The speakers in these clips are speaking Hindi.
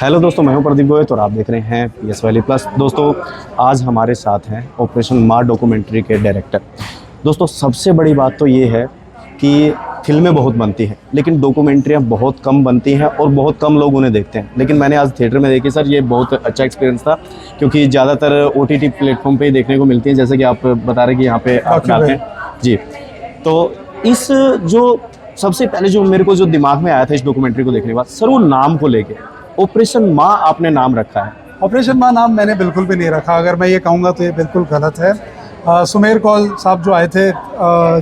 हेलो दोस्तों, मैं हूं प्रदीप गोयल और आप देख रहे हैं पीएस वैली प्लस। दोस्तों, आज हमारे साथ हैं ऑपरेशन माँ डॉक्यूमेंट्री के डायरेक्टर। दोस्तों, सबसे बड़ी बात तो ये है कि फिल्में बहुत बनती हैं लेकिन डॉक्यूमेंट्रियाँ बहुत कम बनती हैं और बहुत कम लोग उन्हें देखते हैं। लेकिन मैंने आज थिएटर में देखी सर, ये बहुत अच्छा एक्सपीरियंस था क्योंकि ज़्यादातर OTT प्लेटफॉर्म पे ही देखने को मिलती हैं, जैसे कि आप बता रहे कि यहाँ पे आप डालते हैं जी। तो इस जो सबसे पहले जो मेरे को जो दिमाग में आया था इस डॉक्यूमेंट्री को देखने के बाद सर, वो नाम को लेके ऑपरेशन माँ आपने नाम रखा है। ऑपरेशन माँ नाम मैंने बिल्कुल भी नहीं रखा। अगर मैं ये कहूँगा तो ये बिल्कुल गलत है। सुमेर कौल साहब जो आए थे,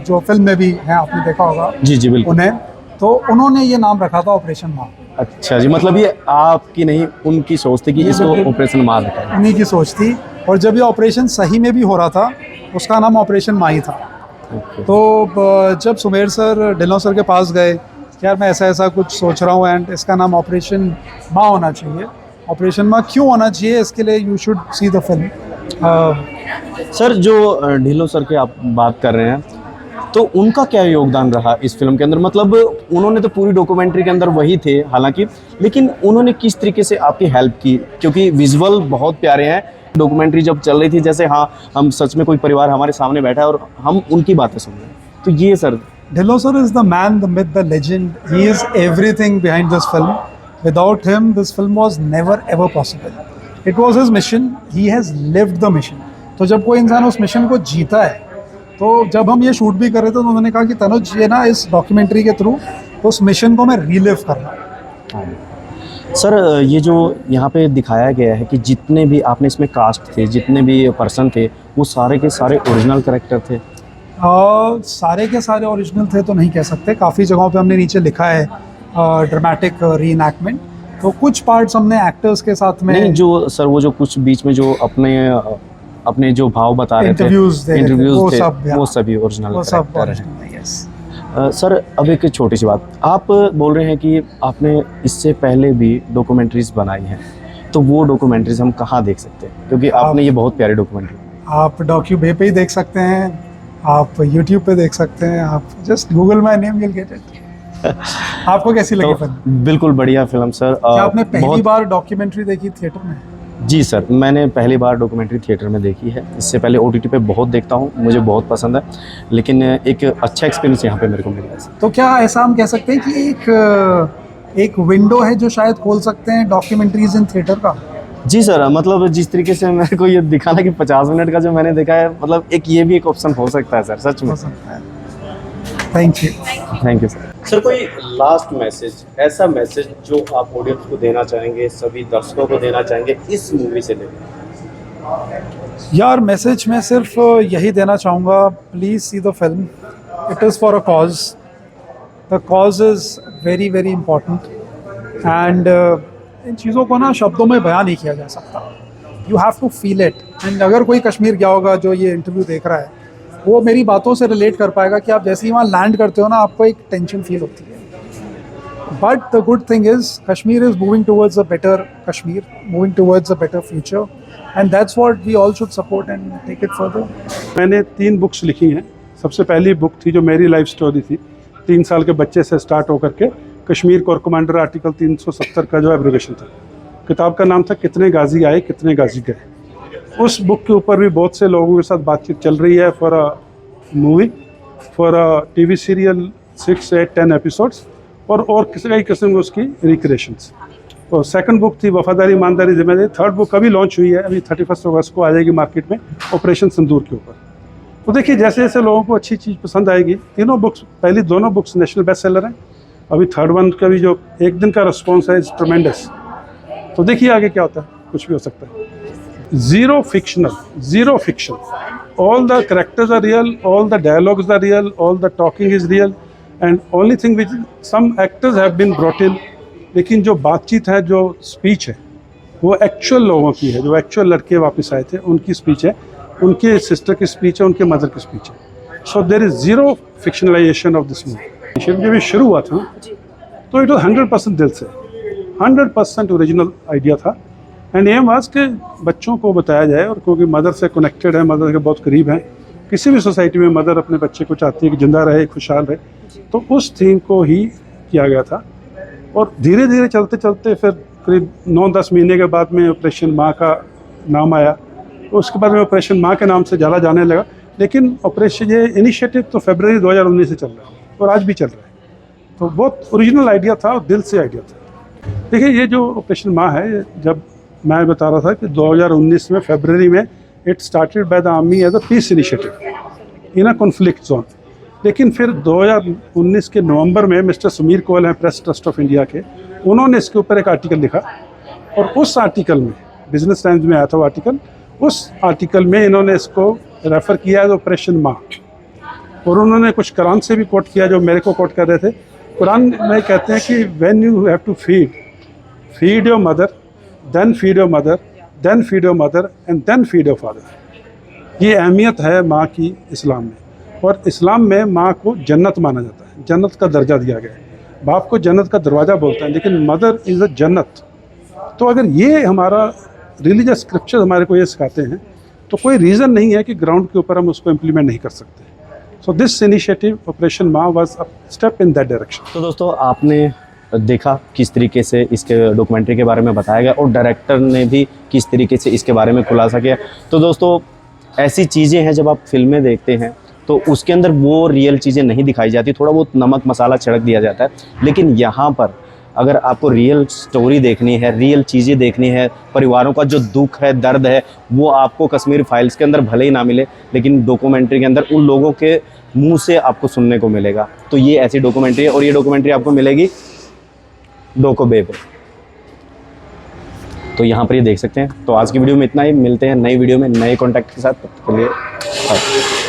जो फिल्म में भी हैं, आपने देखा होगा जी जी बिल्कुल, उन्हें, तो उन्होंने ये नाम रखा था ऑपरेशन माँ। अच्छा जी, मतलब ये आपकी नहीं उनकी सोच थी कि इसको ऑपरेशन माँ रखा है। उन्हीं की सोच थी। और जब ये ऑपरेशन सही में भी हो रहा था, उसका नाम ऑपरेशन माँ ही था। तो जब सुमेर सर ढिल्लों सर के पास गए, यार मैं ऐसा ऐसा कुछ सोच रहा हूँ एंड इसका नाम ऑपरेशन माँ होना चाहिए। ऑपरेशन माँ क्यों होना चाहिए, इसके लिए you should see the film. Sir, जो ढिल्लों सर की आप बात कर रहे हैं, तो उनका क्या योगदान रहा इस फिल्म के अंदर? मतलब उन्होंने तो पूरी डॉक्यूमेंट्री के अंदर वही थे हालांकि, लेकिन उन्होंने किस तरीके से आपकी हेल्प की? क्योंकि विजुअल बहुत प्यारे हैं। डॉक्यूमेंट्री जब चल रही थी, जैसे हाँ हम सच में कोई परिवार हमारे सामने बैठा है और हम उनकी बातें सुन रहे हैं, तो ये sir. Dhillon sir is the man, the myth, the legend. He is everything behind this film. Without him, this film was never ever possible. It was his mission. He has lived the mission. तो जब कोई इंसान उस मिशन को जीता है, तो जब हम ये शूट भी कर रहे थे तो उन्होंने कहा कि तनुज, ये ना इस डॉक्यूमेंट्री के थ्रू उस मिशन को मैं रीलिव कर रहा हूँ। सर, ये जो यहाँ पे दिखाया गया है कि जितने भी आपने इसमें कास्ट थे, जितने भी पर्सन थे, वो सारे के सारे ओरिजिनल कैरेक्टर थे। सारे के सारे ओरिजिनल थे तो नहीं कह सकते। काफ़ी जगहों पे हमने नीचे लिखा है ड्रामेटिक रीइनैक्टमेंट, तो कुछ पार्ट्स हमने एक्टर्स के साथ में नहीं, जो सर वो जो कुछ बीच में जो अपने जो भाव बता रहे थे, इंटरव्यूज थे, वो सभी ओरिजिनल कैरेक्टर हैं। यस। सर, अब एक छोटी सी बात, आप बोल रहे हैं कि आपने इससे पहले भी डॉक्यूमेंट्रीज बनाई हैं, तो वो डॉक्यूमेंट्रीज हम कहाँ देख सकते हैं? क्योंकि आपने ये बहुत प्यारी डॉक्यूमेंट्री, आप डॉक्यूबे पे ही देख सकते हैं, आप यूट्यूब पे देख सकते हैं, आप just Google my name, you'll get it। आपको कैसी लगी फिल्म? बिल्कुल बढ़िया फिल्म सर। क्या आपने पहली बार डॉक्यूमेंट्री देखी थिएटर में? जी सर, मैंने पहली बार डॉक्यूमेंट्री थिएटर में देखी है। इससे पहले OTT पे बहुत देखता हूँ, मुझे बहुत पसंद है, लेकिन एक अच्छा एक्सपीरियंस यहाँ पे मेरे को मिला। तो क्या ऐसा हम कह सकते हैं कि एक विंडो है जो शायद खोल सकते हैं डॉक्यूमेंट्रीज इन थिएटर का? जी सर, मतलब जिस तरीके से मेरे को ये दिखाना कि 50 मिनट का जो मैंने देखा है, मतलब ये भी एक ऑप्शन हो सकता है सर, सच में। Thank you sir. सर, कोई लास्ट मैसेज, ऐसा मैसेज जो आप ऑडियंस को देना चाहेंगे, सभी दर्शकों को देना चाहेंगे इस मूवी से लेकर? यार, मैसेज मैं सिर्फ यही देना चाहूँगा, please see the film. It is for a cause. The cause is very very important and in चीज़ों को ना शब्दों में बयान नहीं किया जा सकता। You have to feel it. And अगर कोई कश्मीर गया होगा जो ये इंटरव्यू देख रहा है, वो मेरी बातों से रिलेट कर पाएगा कि आप जैसे ही वहाँ लैंड करते हो ना, आपको एक टेंशन फील होती है। But the good thing is Kashmir is moving towards a better Kashmir, moving towards a better future, and that's what we all should support and take it further. मैंने 3 बुक्स लिखी हैं। सबसे पहली बुक थी जो मेरी लाइफ स्टोरी थी, 3 साल के बच्चे से स्टार्ट होकर के कश्मीर कोर कमांडर आर्टिकल 370 का जो एब्रिवेशन था। किताब का नाम था कितने गाजी आए कितने गाजी गए। उस बुक के ऊपर भी बहुत से लोगों के साथ बातचीत चल रही है, for a movie, for a TV serial 6, 8, 10 episodes, और कई किस्म की उसकी रिक्रिएशंस। तो सेकंड बुक थी वफादारी ईमानदारी जिम्मेदारी। थर्ड बुक अभी लॉन्च हुई है, अभी 31 अगस्त को आ जाएगी मार्केट में, ऑपरेशन सिंदूर के ऊपर। तो देखिए, जैसे जैसे लोगों को अच्छी चीज़ पसंद आएगी, तीनों बुक्स, पहली दोनों बुक्स नेशनल बेस्ट सेलर हैं। अभी थर्ड वन का भी जो एक दिन का रिस्पॉन्स है, इज ट्रमेंडस। तो देखिए आगे क्या होता है, कुछ भी हो सकता है। Zero fictional, zero fiction. All the characters are real, all the dialogues are real, all the talking is real, and only thing which some actors have been brought in. लेकिन जो बातचीत है, जो स्पीच है, वो एक्चुअल लोगों की है। जो एक्चुअल लड़के वापस आए थे उनकी स्पीच है, उनके सिस्टर की स्पीच है, उनके मदर की स्पीच है। So there is zero fictionalization of this movie. जब ये शुरू हुआ था तो इट वॉज 100% दिल से, 100% ओरिजिनल आइडिया था। एंड एम वाज के बच्चों को बताया जाए, और क्योंकि मदर से कनेक्टेड है, मदर के बहुत करीब हैं, किसी भी सोसाइटी में मदर अपने बच्चे को चाहती है कि जिंदा रहे, खुशहाल रहे, तो उस थीम को ही किया गया था। और धीरे धीरे चलते चलते फिर करीब 9-10 महीने के बाद में ऑपरेशन माँ का नाम आया, तो उसके बाद में ऑपरेशन माँ के नाम से ज़्यादा जाने लगा। लेकिन ऑपरेशन ये इनिशिएटिव तो फरवरी 2019 से चल रहा है और आज भी चल रहा है। तो बहुत ओरिजिनल आइडिया था और दिल से आइडिया था। देखिए, ये जो ऑपरेशन माँ है, ये जब मैं बता रहा था कि 2019 में फरवरी में it started by the army as a peace initiative in a conflict zone. लेकिन फिर 2019 के नवंबर में मिस्टर सुमीर कोयल हैं प्रेस ट्रस्ट ऑफ इंडिया के, उन्होंने इसके ऊपर एक आर्टिकल लिखा और उस आर्टिकल में, बिजनेस टाइम्स में आया था वो आर्टिकल, उस आर्टिकल में इन्होंने इसको रेफ़र किया एज ऑपरेशन माँ। और उन्होंने कुछ कुरान से भी कोट किया जो मेरे को कोट कर रहे थे। कुरान में कहते हैं कि when you have to feed your mother, then feed your mother, then feed your mother and then feed your father. ये अहमियत है माँ की इस्लाम में, और इस्लाम में माँ को जन्नत माना जाता है, जन्नत का दर्जा दिया गया है। बाप को जन्नत का दरवाज़ा बोलते हैं, लेकिन मदर इज़ अ जन्नत। तो अगर ये हमारा रिलीजियस स्क्रिप्चर हमारे को ये सिखाते हैं, तो कोई रीज़न नहीं है कि ग्राउंड के ऊपर हम उसको इम्प्लीमेंट नहीं कर सकते। सो दिस इनिशिएटिव ऑपरेशन माँ was a step in that direction. तो दोस्तों, आपने देखा किस तरीके से इसके डॉक्यूमेंट्री के बारे में बताया गया और डायरेक्टर ने भी किस तरीके से इसके बारे में खुलासा किया। तो दोस्तों, ऐसी चीज़ें हैं, जब आप फिल्में देखते हैं तो उसके अंदर वो रियल चीज़ें नहीं दिखाई जाती, थोड़ा बहुत नमक मसाला छिड़क दिया जाता है। लेकिन यहाँ पर अगर आपको रियल स्टोरी देखनी है, रियल चीज़ें देखनी है, परिवारों का जो दुख है, दर्द है, वो आपको कश्मीर फाइल्स के अंदर भले ही ना मिले, लेकिन डॉक्यूमेंट्री के अंदर उन लोगों के मुंह से आपको सुनने को मिलेगा। तो ये ऐसी डॉक्यूमेंट्री है और ये डॉक्यूमेंट्री आपको मिलेगी डोकोबे पे। तो यहाँ पर ये देख सकते हैं। तो आज की वीडियो में इतना ही, मिलते हैं नई वीडियो में नए कॉन्टैक्ट के साथ। तब तक के लिए